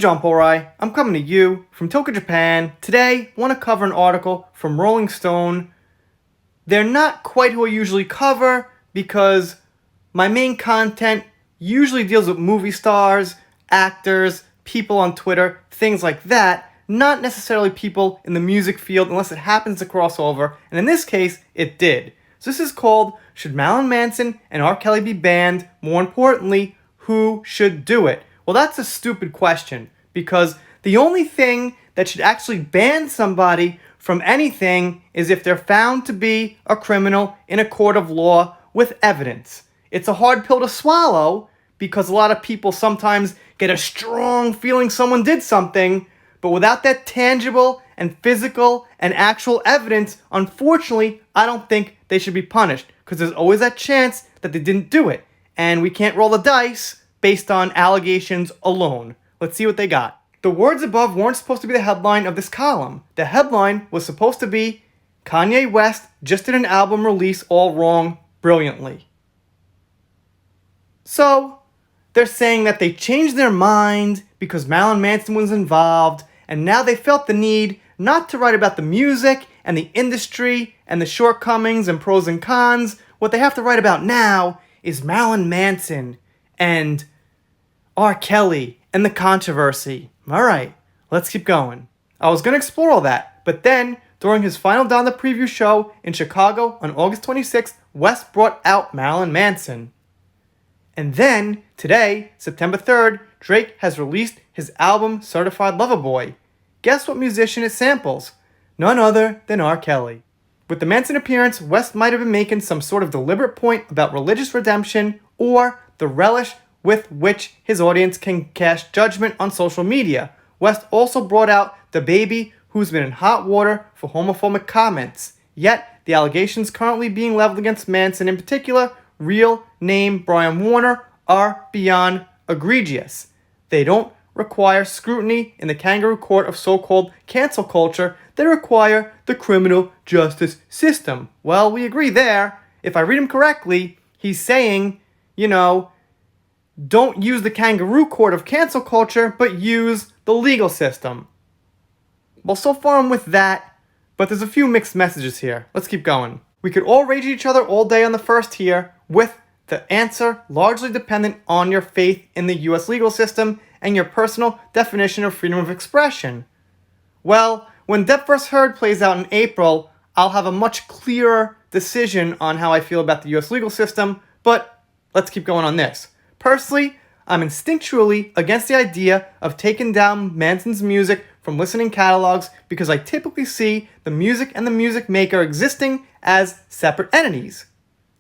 John Porai. I'm coming to you from Tokyo, Japan. Today, I want to cover an article from Rolling Stone. They're not quite who I usually cover because my main content usually deals with movie stars, actors, people on Twitter, things like that, not necessarily people in the music field unless it happens to cross over, and in this case, it did. So this is called Should Marilyn Manson and R. Kelly Be Banned? More importantly, who should do it? Well, that's a stupid question, because the only thing that should actually ban somebody from anything is if they're found to be a criminal in a court of law with evidence. It's a hard pill to swallow, because a lot of people sometimes get a strong feeling someone did something, but without that tangible and physical and actual evidence, unfortunately, I don't think they should be punished, because there's always that chance that they didn't do it, and we can't roll the dice based on allegations alone. Let's see what they got. The words above weren't supposed to be the headline of this column. The headline was supposed to be, Kanye West just did an album release all wrong brilliantly. So, they're saying that they changed their mind because Marilyn Manson was involved, and now they felt the need not to write about the music and the industry and the shortcomings and pros and cons. What they have to write about now is Marilyn Manson and R. Kelly and the controversy. Alright, let's keep going. I was going to explore all that, but then, during his final Down the Preview show in Chicago on August 26th, West brought out Marilyn Manson. And then, today, September 3rd, Drake has released his album Certified Lover Boy. Guess what musician it samples? None other than R. Kelly. With the Manson appearance, West might have been making some sort of deliberate point about religious redemption or the relish with which his audience can cast judgment on social media. West also brought out the baby who's been in hot water for homophobic comments. Yet, the allegations currently being leveled against Manson, in particular, real name Brian Warner, are beyond egregious. They don't require scrutiny in the kangaroo court of so-called cancel culture. They require the criminal justice system. Well, we agree there. If I read him correctly, he's saying, don't use the kangaroo court of cancel culture, but use the legal system. Well, so far I'm with that, but there's a few mixed messages here. Let's keep going. We could all rage at each other all day on the first here, with the answer largely dependent on your faith in the US legal system and your personal definition of freedom of expression. Well, when Depp First Heard plays out in April, I'll have a much clearer decision on how I feel about the US legal system, but let's keep going on this. Personally, I'm instinctually against the idea of taking down Manson's music from listening catalogs because I typically see the music and the music maker existing as separate entities.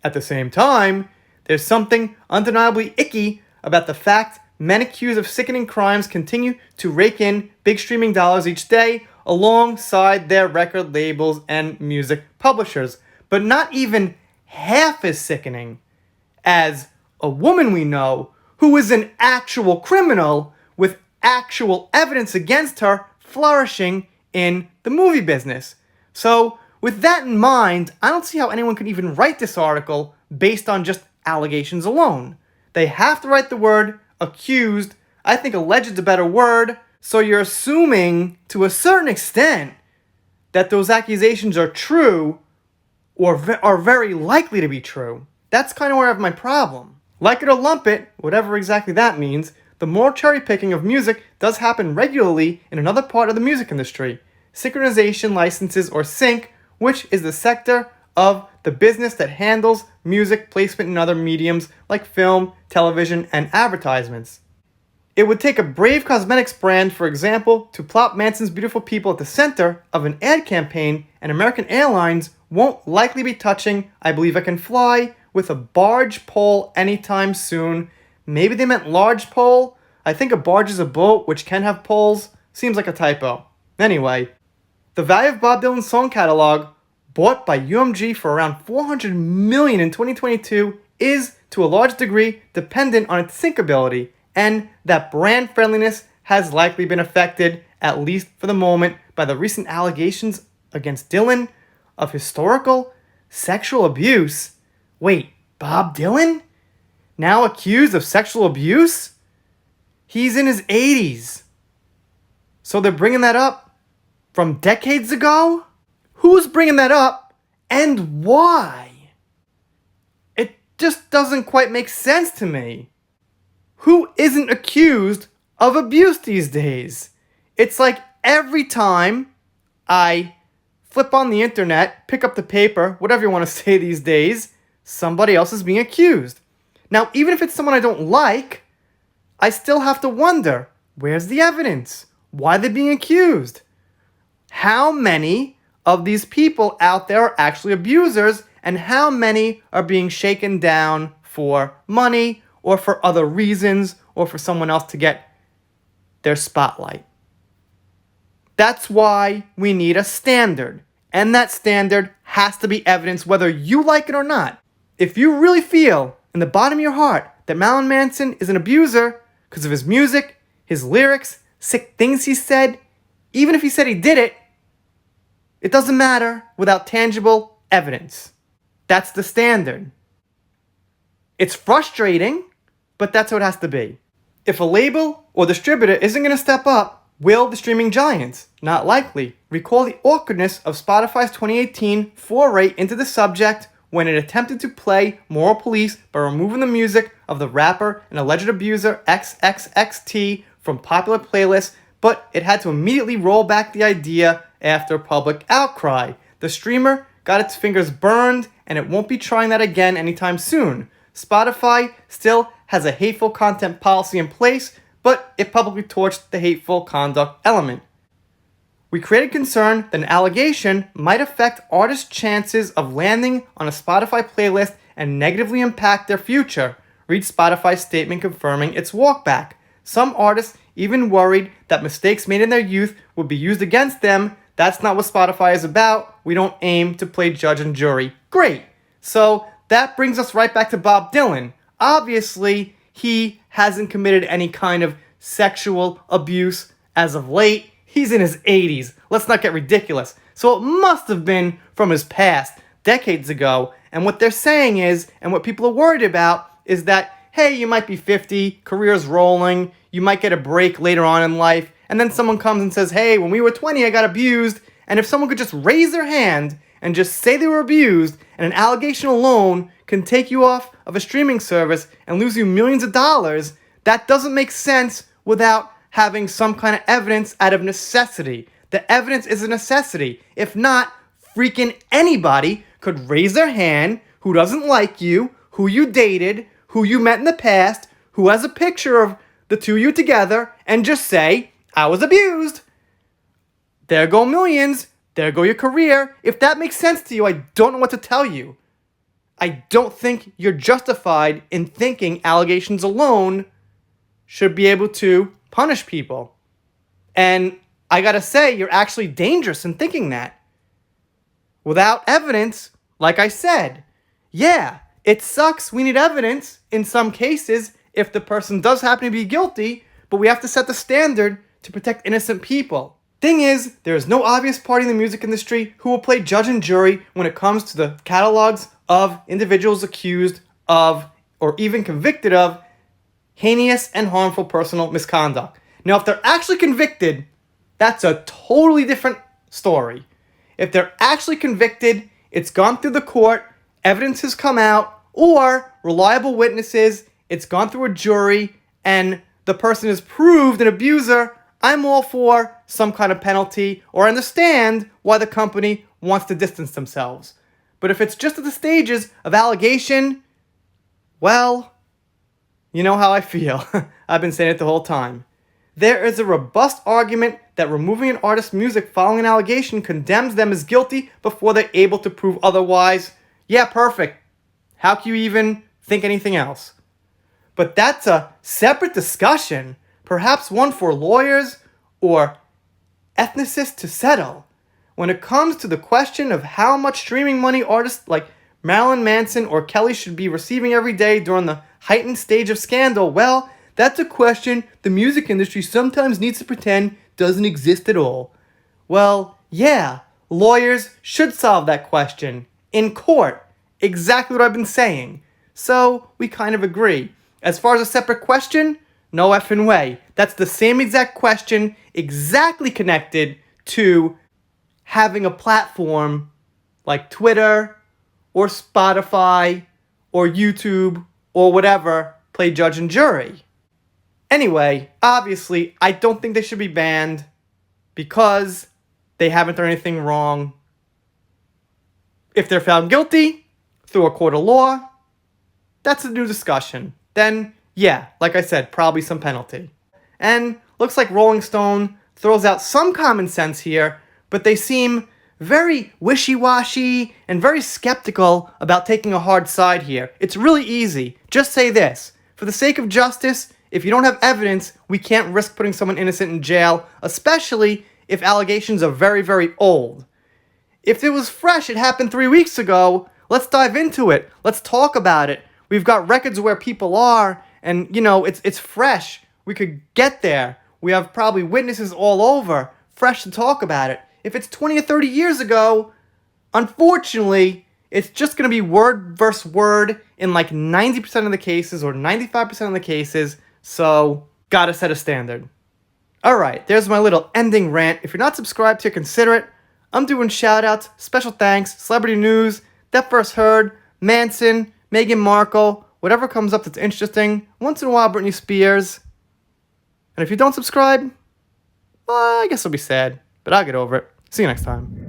At the same time, there's something undeniably icky about the fact men accused of sickening crimes continue to rake in big streaming dollars each day alongside their record labels and music publishers, but not even half as sickening as a woman we know who is an actual criminal with actual evidence against her flourishing in the movie business. So, with that in mind, I don't see how anyone could even write this article based on just allegations alone. They have to write the word accused. I think alleged is a better word. So you're assuming, to a certain extent, that those accusations are true or are very likely to be true. That's kind of where I have my problem. Like it or lump it, whatever exactly that means, the moral cherry picking of music does happen regularly in another part of the music industry. Synchronization licenses, or sync, which is the sector of the business that handles music placement in other mediums like film, television, and advertisements. It would take a brave cosmetics brand, for example, to plop Manson's Beautiful People at the center of an ad campaign, and American Airlines won't likely be touching I Believe I Can Fly with a barge pole anytime soon. Maybe they meant large pole? I think a barge is a boat which can have poles. Seems like a typo. Anyway, the value of Bob Dylan's song catalog, bought by UMG for around $400 million in 2022, is to a large degree dependent on its syncability, and that brand friendliness has likely been affected, at least for the moment, by the recent allegations against Dylan of historical sexual abuse. Wait, Bob Dylan? Now accused of sexual abuse? He's in his 80s. So they're bringing that up from decades ago? Who's bringing that up and why? It just doesn't quite make sense to me. Who isn't accused of abuse these days? It's like every time I flip on the internet, pick up the paper, whatever you want to say these days, somebody else is being accused. Now, even if it's someone I don't like, I still have to wonder, where's the evidence? Why are they being accused? How many of these people out there are actually abusers, and how many are being shaken down for money or for other reasons or for someone else to get their spotlight? That's why we need a standard, and that standard has to be evidence whether you like it or not. If you really feel in the bottom of your heart that Marilyn Manson is an abuser because of his music, his lyrics, sick things he said, even if he said he did it, it doesn't matter without tangible evidence. That's the standard. It's frustrating, but that's how it has to be. If a label or distributor isn't going to step up, will the streaming giants? Not likely. Recall the awkwardness of Spotify's 2018 foray into the subject when it attempted to play Moral Police by removing the music of the rapper and alleged abuser XXXT from popular playlists, but it had to immediately roll back the idea after public outcry. The streamer got its fingers burned, and it won't be trying that again anytime soon. Spotify still has a hateful content policy in place, but it publicly torched the hateful conduct element. We created concern that an allegation might affect artists' chances of landing on a Spotify playlist and negatively impact their future. Read Spotify's statement confirming its walkback. Some artists even worried that mistakes made in their youth would be used against them. That's not what Spotify is about. We don't aim to play judge and jury. Great. So that brings us right back to Bob Dylan. Obviously, he hasn't committed any kind of sexual abuse as of late. He's in his 80s. Let's not get ridiculous. So it must have been from his past, decades ago. And what they're saying is, and what people are worried about, is that, hey, you might be 50, career's rolling, you might get a break later on in life, and then someone comes and says, hey, when we were 20, I got abused. And if someone could just raise their hand and just say they were abused, and an allegation alone can take you off of a streaming service and lose you millions of dollars, that doesn't make sense without having some kind of evidence out of necessity. The evidence is a necessity. If not, freaking anybody could raise their hand who doesn't like you, who you dated, who you met in the past, who has a picture of the two of you together, and just say, I was abused. There go millions. There go your career. If that makes sense to you, I don't know what to tell you. I don't think you're justified in thinking allegations alone should be able to punish people. And I gotta say, you're actually dangerous in thinking that. Without evidence, like I said, yeah, it sucks. We need evidence in some cases if the person does happen to be guilty, but we have to set the standard to protect innocent people. Thing is, there is no obvious party in the music industry who will play judge and jury when it comes to the catalogs of individuals accused of or even convicted of heinous and harmful personal misconduct. Now, if they're actually convicted, that's a totally different story. If they're actually convicted, it's gone through the court, evidence has come out, or reliable witnesses, it's gone through a jury, and the person is proved an abuser, I'm all for some kind of penalty, or understand why the company wants to distance themselves. But if it's just at the stages of allegation, well, you know how I feel. I've been saying it the whole time. There is a robust argument that removing an artist's music following an allegation condemns them as guilty before they're able to prove otherwise. Yeah, perfect. How can you even think anything else? But that's a separate discussion, perhaps one for lawyers or ethnicists to settle. When it comes to the question of how much streaming money artists like Marilyn Manson or Kelly should be receiving every day during the heightened stage of scandal, well, that's a question the music industry sometimes needs to pretend doesn't exist at all. Well, yeah, lawyers should solve that question in court. Exactly what I've been saying. So, we kind of agree. As far as a separate question, No effing way. That's the same exact question, exactly connected to having a platform like Twitter or Spotify or YouTube or whatever play judge and jury. Anyway, obviously, I don't think they should be banned because they haven't done anything wrong. If they're found guilty through a court of law, that's a new discussion. Then, yeah, like I said, probably some penalty. And looks like Rolling Stone throws out some common sense here, but they seem very wishy-washy and very skeptical about taking a hard side here. It's really easy. Just say this. For the sake of justice, if you don't have evidence, we can't risk putting someone innocent in jail, especially if allegations are very, very old. If it was fresh, it happened 3 weeks ago, let's dive into it. Let's talk about it. We've got records of where people are, and, it's fresh. We could get there. We have probably witnesses all over, fresh to talk about it. If it's 20 or 30 years ago, unfortunately, it's just going to be word versus word in like 90% of the cases or 95% of the cases, so gotta set a standard. Alright, there's my little ending rant. If you're not subscribed here, consider it. I'm doing shoutouts, special thanks, celebrity news, That First Heard, Manson, Meghan Markle, whatever comes up that's interesting. Once in a while, Britney Spears. And if you don't subscribe, well, I guess I'll be sad, but I'll get over it. See you next time.